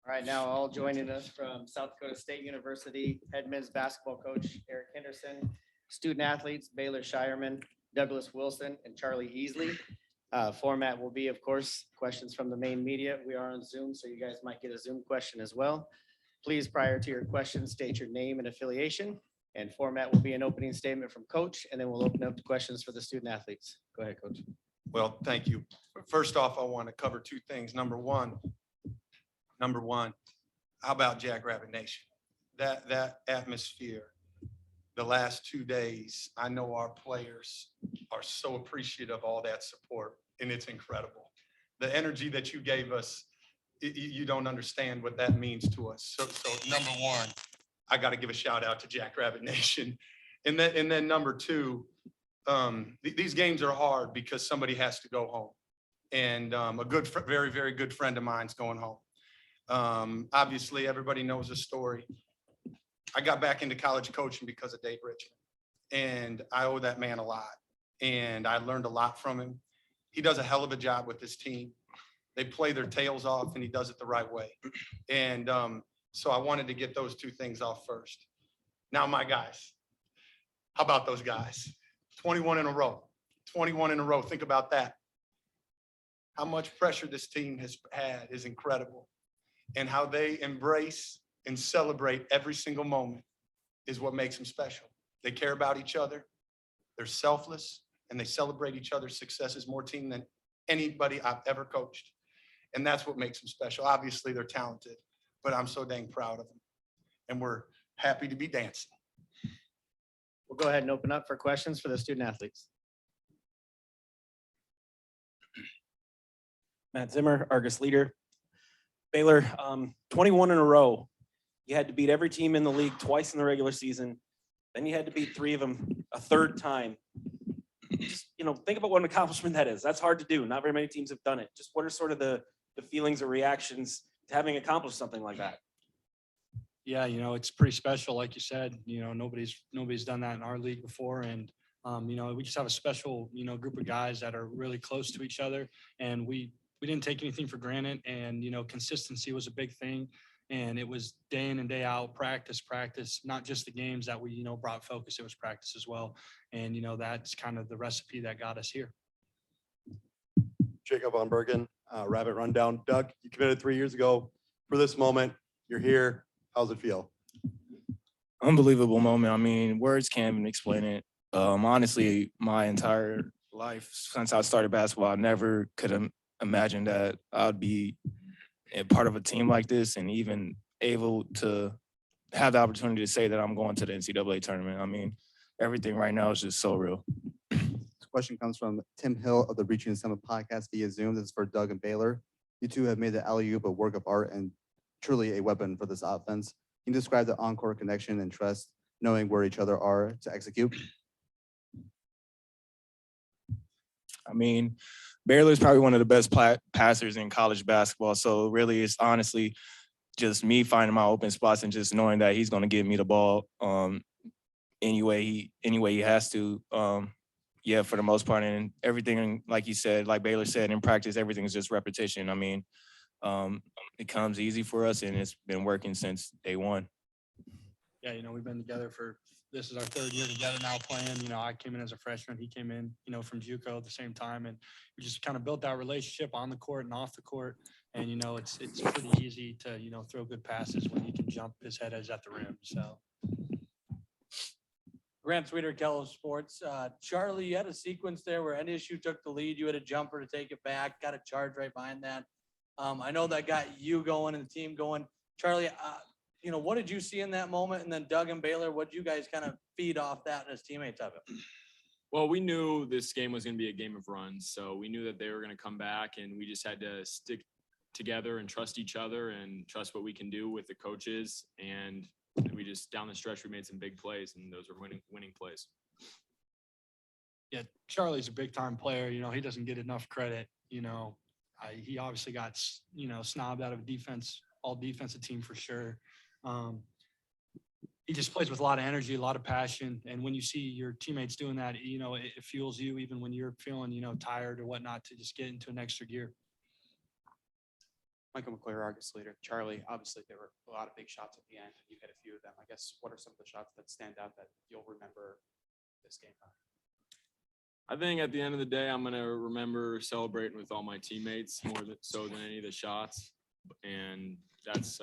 All right, now all joining us from South Dakota State University, head men's basketball coach Eric Henderson, student athletes Baylor Scheierman, Douglas Wilson, and Charlie Easley. Format will be, of course, questions from the main media. We are on Zoom, so you guys might get a Zoom question as well. Please, prior to your question, state your name and affiliation. And format will be an opening statement from coach, and then we'll open up to questions for the student athletes. Go ahead, coach. Well, thank you. First off, I want to cover two things. Number one, how about Jackrabbit Nation? That atmosphere, the last 2 days, I know our players are so appreciative of all that support, and it's incredible. The energy that you gave us, you don't understand what that means to us. So number one, I got to give a shout out to Jackrabbit Nation. And then number two, these games are hard because somebody has to go home. And a good, very, very good friend of mine's going home. Obviously, everybody knows the story. I got back into college coaching because of Dave Richmond, and I owe that man a lot. And I learned a lot from him. He does a hell of a job with his team. They play their tails off, and he does it the right way. And so I wanted to get those two things off first. Now, my guys, how about those guys? 21 in a row. 21 in a row. Think about that. How much pressure this team has had is incredible. And how they embrace and celebrate every single moment is what makes them special. They care about each other. They're selfless, and they celebrate each other's successes more team than anybody I've ever coached. And that's what makes them special. Obviously, they're talented, but I'm so dang proud of them. And we're happy to be dancing. We'll go ahead and open up for questions for the student athletes. Matt Zimmer, Argus leader. Baylor, 21 in a row. You had to beat every team in the league twice in the regular season. Then you had to beat three of them a third time. Just, think about what an accomplishment that is. That's hard to do. Not very many teams have done it. Just what are sort of the feelings or reactions to having accomplished something like that? Yeah, it's pretty special. Like you said, nobody's done that in our league before. And, we just have a special, group of guys that are really close to each other. And we didn't take anything for granted. And, consistency was a big thing. And it was day in and day out, practice, not just the games that we, brought focus. It was practice as well. And, that's kind of the recipe that got us here. Jacob Von Bergen, Rabbit Rundown. Doug, you committed 3 years ago. For this moment, you're here. How's it feel? Unbelievable moment. I mean, words can't even explain it. Honestly, my entire life since I started basketball, I never could have imagined that I'd be a part of a team like this and even able to have the opportunity to say that I'm going to the NCAA tournament. I mean, everything right now is just so real. This question comes from Tim Hill of the Reaching the Summit podcast via Zoom. This is for Doug and Baylor. You two have made the alley-oop a work of art and truly a weapon for this offense. Can you describe the encore connection and trust, knowing where each other are to execute? I mean, Baylor is probably one of the best passers in college basketball. So really, it's honestly just me finding my open spots and just knowing that he's going to give me the ball any way he has to. Yeah, for the most part, and everything, like you said, like Baylor said, in practice, everything is just repetition. I mean, it comes easy for us, and it's been working since day one. Yeah, we've been together this is our third year together now playing. I came in as a freshman. He came in, from JUCO at the same time. And we just kind of built that relationship on the court and off the court. And, it's pretty easy to, throw good passes when he can jump. His head is at the rim. So. Grant Sweeter, Kello Sports. Charlie, you had a sequence there where NDSU took the lead. You had a jumper to take it back, got a charge right behind that. I know that got you going and the team going. Charlie, what did you see in that moment? And then Doug and Baylor, what did you guys kind of feed off that as teammates of it? Well, we knew this game was going to be a game of runs. So we knew that they were going to come back, and we just had to stick together and trust each other and trust what we can do with the coaches. And we just, down the stretch, we made some big plays, and those were winning plays. Yeah, Charlie's a big time player. He doesn't get enough credit. He obviously got, snobbed out of all defensive team for sure. He just plays with a lot of energy, a lot of passion. And when you see your teammates doing that, it fuels you even when you're feeling, tired or whatnot, to just get into an extra gear. Michael McClure, Argus leader. Charlie, obviously there were a lot of big shots at the end, and you hit a few of them. I guess what are some of the shots that stand out that you'll remember this game? I think at the end of the day, I'm gonna remember celebrating with all my teammates more so than any of the shots. And that's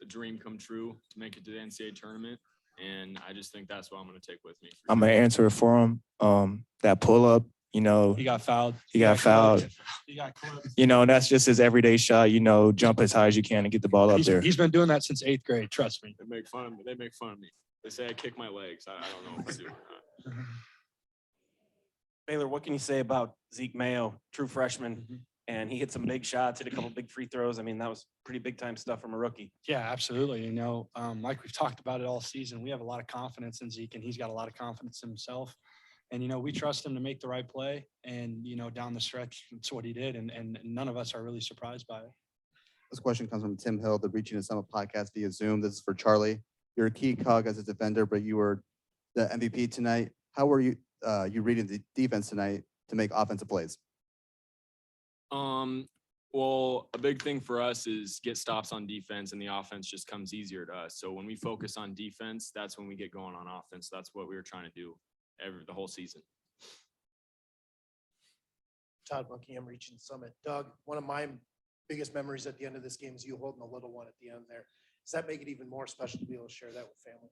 a dream come true to make it to the NCAA tournament. And I just think that's what I'm gonna take with me. I'm gonna answer it for him. That pull up, He got fouled. he got fouled. He got clipped. That's just his everyday shot. Jump as high as you can and get the ball up there. He's been doing that since 8th grade. Trust me. They make fun of me. They say I kick my legs. I don't know if I do or not. Baylor, what can you say about Zeke Mayo, true freshman? And he hit some big shots, hit a couple big free throws. I mean, that was pretty big time stuff from a rookie. Yeah, absolutely. Like we've talked about it all season, we have a lot of confidence in Zeke, and he's got a lot of confidence in himself. And, we trust him to make the right play. And, down the stretch, it's what he did. And none of us are really surprised by it. This question comes from Tim Hill, the Reaching the Summit podcast via Zoom. This is for Charlie. You're a key cog as a defender, but you were the MVP tonight. How were you reading the defense tonight to make offensive plays? Well, a big thing for us is get stops on defense, and the offense just comes easier to us. So when we focus on defense, that's when we get going on offense. That's what we were trying to do the whole season. Todd Buckingham, Reaching the Summit. Doug, one of my biggest memories at the end of this game is you holding a little one at the end there. Does that make it even more special to be able to share that with family?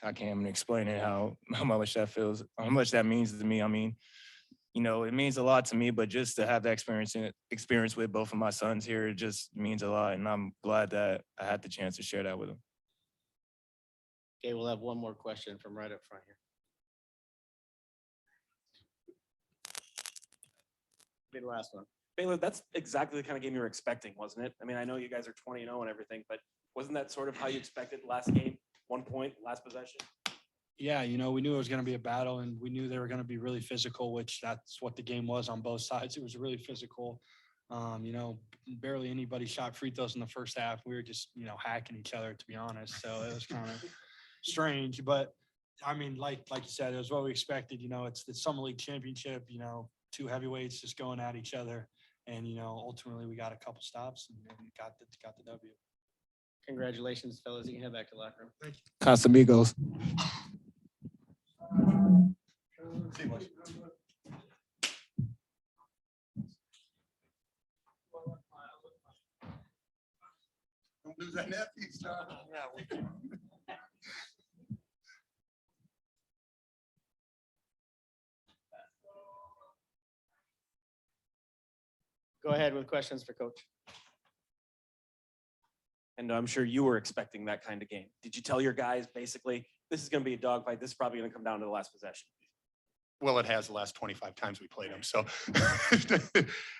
I can't even explain it how much that feels, how much that means to me. It means a lot to me, but just to have that experience with both of my sons here, it just means a lot. And I'm glad that I had the chance to share that with them. Okay, we'll have one more question from right up front here. Be the last one. Baylor, that's exactly the kind of game you were expecting, wasn't it? I mean, I know you guys are 20-0 and everything, but wasn't that sort of how you expected last game? 1 point, last possession? Yeah, we knew it was going to be a battle, and we knew they were going to be really physical, which that's what the game was on both sides. It was really physical. Barely anybody shot free throws in the first half. We were just, hacking each other, to be honest. So it was kind of strange, but like you said, it was what we expected. It's the Summer League Championship, two heavyweights just going at each other. And, ultimately we got a couple stops and got the W. Congratulations, fellas. You can head back to the locker room. Thank you. Casamigos. Don't lose that nephew, son. Go ahead with questions for Coach. And I'm sure you were expecting that kind of game. Did you tell your guys basically, this is going to be a dogfight. This is probably going to come down to the last possession? Well, it has the last 25 times we played them. So,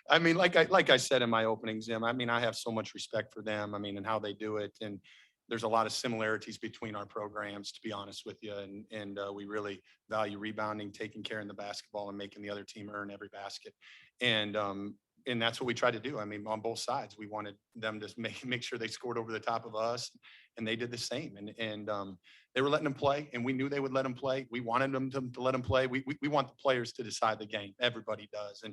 like I said in my opening, Zim, I have so much respect for them. And how they do it. And there's a lot of similarities between our programs, to be honest with you. And we really value rebounding, taking care of the basketball, and making the other team earn every basket. And that's what we tried to do. On both sides, we wanted them to make sure they scored over the top of us, and they did the same. And they were letting them play, and we knew they would let them play. We wanted them to let them play. We want the players to decide the game. Everybody does. And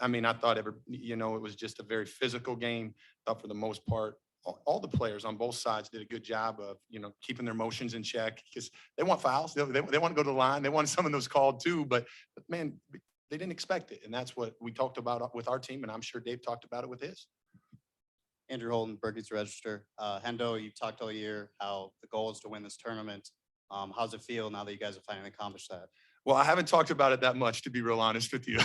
I thought it was just a very physical game. I thought for the most part, all the players on both sides did a good job of, keeping their emotions in check, because they want fouls. They want to go to the line. They want some of those called too, but man, they didn't expect it. And that's what we talked about with our team. And I'm sure Dave talked about it with his. Andrew Holden, Berkeley's Register. Hendo, you've talked all year how the goal is to win this tournament. How's it feel now that you guys have finally accomplished that? Well, I haven't talked about it that much, to be real honest with you.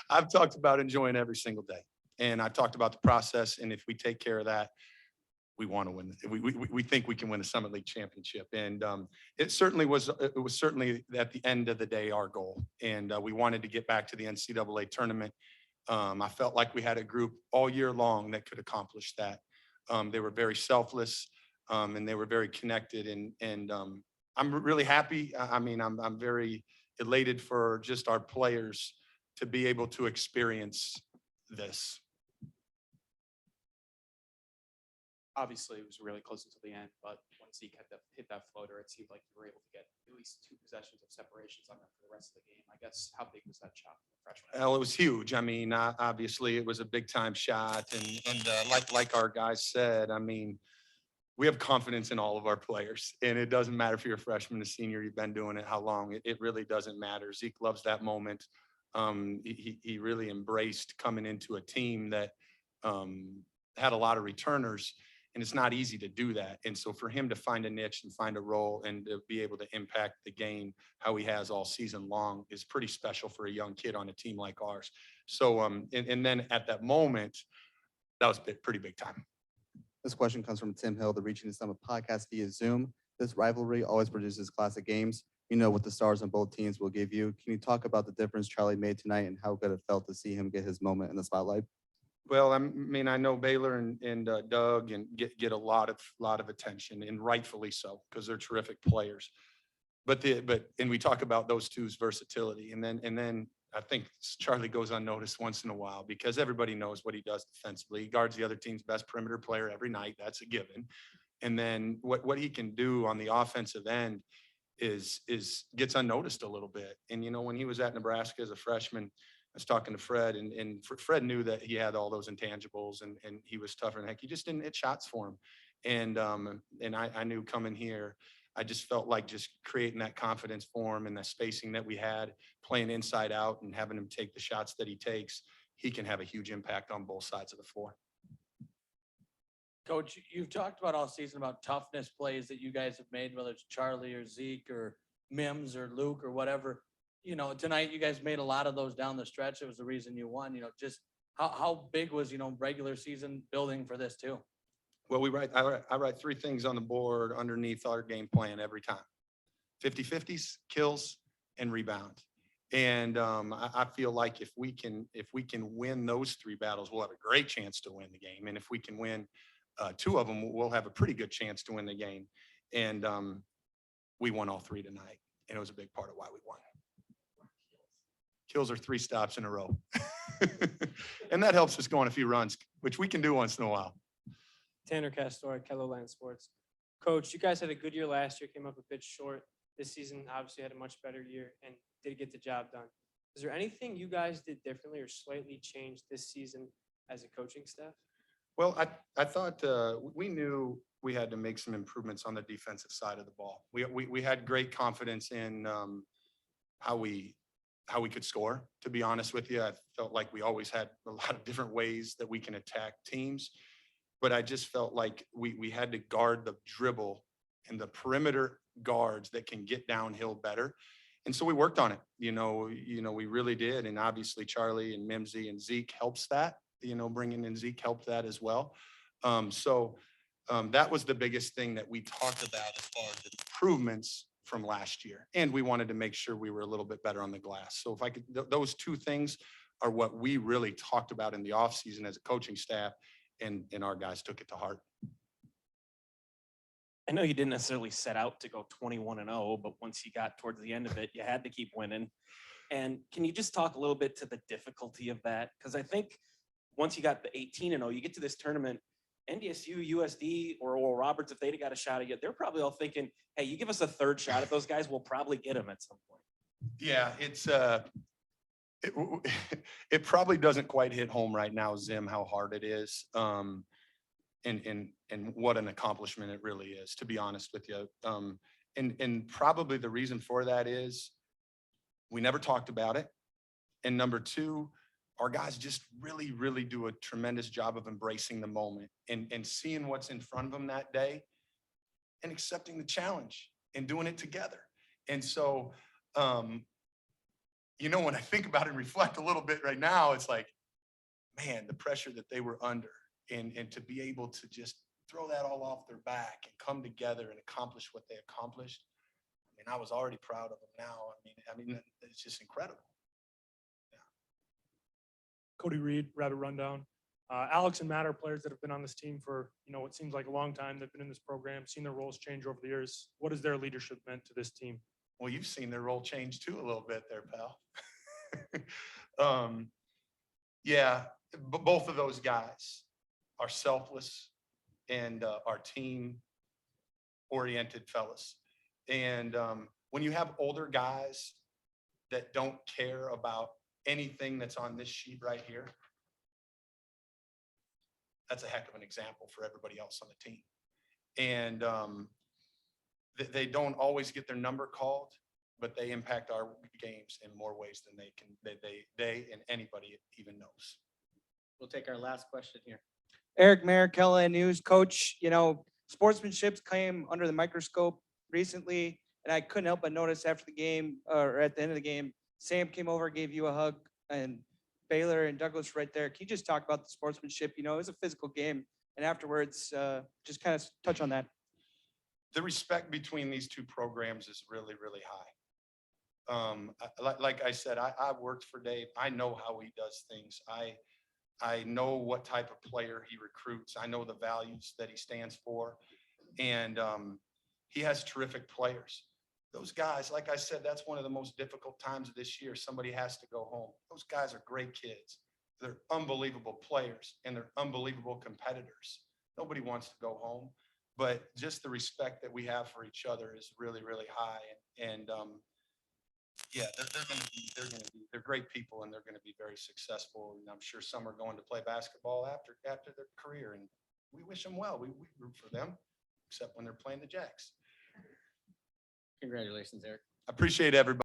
I've talked about enjoying every single day. And I've talked about the process. And if we take care of that, we want to win. We think we can win a Summit League championship. And it was certainly at the end of the day, our goal. And we wanted to get back to the NCAA tournament. I felt like we had a group all year long that could accomplish that. They were very selfless, and they were very connected. And I'm really happy. I'm very elated for just our players to be able to experience this. obviously it was really close until the end, but when Zeke had to hit that floater, it seemed like you were able to get at least 2 possessions of separations on them for the rest of the game. I guess, how big was that shot from the freshman? Well, it was huge. I mean, obviously it was a big time shot and like our guys said, I mean, we have confidence in all of our players and it doesn't matter if you're a freshman, a senior, you've been doing it, how long, it really doesn't matter. Zeke loves that moment. He really embraced coming into a team that had a lot of returners, and it's not easy to do that. And so for him to find a niche and find a role and to be able to impact the game how he has all season long is pretty special for a young kid on a team like ours. So and then at that moment, that was pretty big time. This question comes from Tim Hill, the Reaching the Summit podcast via Zoom. This rivalry always produces classic games. You know what the stars on both teams will give you. Can you talk about the difference Charlie made tonight and how good it felt to see him get his moment in the spotlight? Well, I mean, I know Baylor and Doug and get a lot of attention, and rightfully so, because they're terrific players. But we talk about those two's versatility, and then I think Charlie goes unnoticed once in a while because everybody knows what he does defensively. He guards the other team's best perimeter player every night. That's a given. And then what he can do on the offensive end is gets unnoticed a little bit. And you know, when he was at Nebraska as a freshman, I was talking to Fred, and Fred knew that he had all those intangibles, and he was tougher than heck. He just didn't hit shots for him. And I knew coming here, I just felt like just creating that confidence for him and the spacing that we had, playing inside out and having him take the shots that he takes, he can have a huge impact on both sides of the floor. Coach, you've talked about all season about toughness plays that you guys have made, whether it's Charlie or Zeke or Mims or Luke or whatever. You know, tonight you guys made a lot of those down the stretch. It was the reason you won. You know, just how big was, you know, regular season building for this too? Well, I write 3 things on the board underneath our game plan every time: 50-50s, kills, and rebound. And I feel like if we can win those 3 battles, we'll have a great chance to win the game. And if we can win 2 of them, we'll have a pretty good chance to win the game. And we won all 3 tonight, and it was a big part of why we won. Kills are 3 stops in a row. And that helps us go on a few runs, which we can do once in a while. Tanner Castor, Kelloland Sports. Coach, you guys had a good year last year, came up a bit short. This season obviously had a much better year and did get the job done. Is there anything you guys did differently or slightly changed this season as a coaching staff? Well, I thought we knew we had to make some improvements on the defensive side of the ball. We had great confidence in how we could score, to be honest with you. I felt like we always had a lot of different ways that we can attack teams. But I just felt like we had to guard the dribble and the perimeter guards that can get downhill better. And so we worked on it. You know, we really did. And obviously Charlie and Mimsy and Zeke helps that, you know, bringing in Zeke helped that as well. That was the biggest thing that we talked about as far as improvements from last year. And we wanted to make sure we were a little bit better on the glass. So if I could, those 2 things are what we really talked about in the offseason as a coaching staff. And our guys took it to heart. I know you didn't necessarily set out to go 21-0, but once you got towards the end of it, you had to keep winning. And can you just talk a little bit to the difficulty of that? Because I think once you got the 18-0, you get to this tournament, NDSU, USD, or Oral Roberts, if they'd have got a shot at you, they're probably all thinking, hey, you give us a 3rd shot at those guys, we'll probably get them at some point. Yeah, it's it probably doesn't quite hit home right now, Zim, how hard it is. And what an accomplishment it really is, to be honest with you. And probably the reason for that is we never talked about it. And number 2, our guys just really, really do a tremendous job of embracing the moment and seeing what's in front of them that day and accepting the challenge and doing it together. And so, you know, when I think about it and reflect a little bit right now, it's like, man, the pressure that they were under and to be able to just throw that all off their back and come together and accomplish what they accomplished. I mean, I was already proud of them now. I mean, it's just incredible. Yeah. Cody Reed, Rabbit Rundown. Alex and Matt are players that have been on this team for, you know, what seems like a long time. They've been in this program, seen their roles change over the years. What has their leadership meant to this team? Well, you've seen their role change too a little bit there, pal. Yeah, but both of those guys are selfless and are team-oriented fellas. And when you have older guys that don't care about anything that's on this sheet right here, that's a heck of an example for everybody else on the team. And they don't always get their number called, but they impact our games in more ways than they and anybody even knows. We'll take our last question here. Eric Mayer, Kelly News. Coach, sportsmanship came under the microscope recently, and I couldn't help but notice after the game, or at the end of the game, Sam came over, gave you a hug, and Baylor and Douglas right there. Can you just talk about the sportsmanship? It was a physical game, and afterwards, just kind of touch on that. The respect between these two programs is really, really high. Like I said, I've worked for Dave. I know how he does things. I know what type of player he recruits. I know the values that he stands for. And he has terrific players. Those guys, like I said, that's one of the most difficult times of this year. Somebody has to go home. Those guys are great kids. They're unbelievable players and they're unbelievable competitors. Nobody wants to go home, but just the respect that we have for each other is really, really high. And yeah, they're great people and they're going to be very successful. And I'm sure some are going to play basketball after their career, and we wish them well. We root for them, except when they're playing the Jacks. Congratulations, Eric. I appreciate everybody.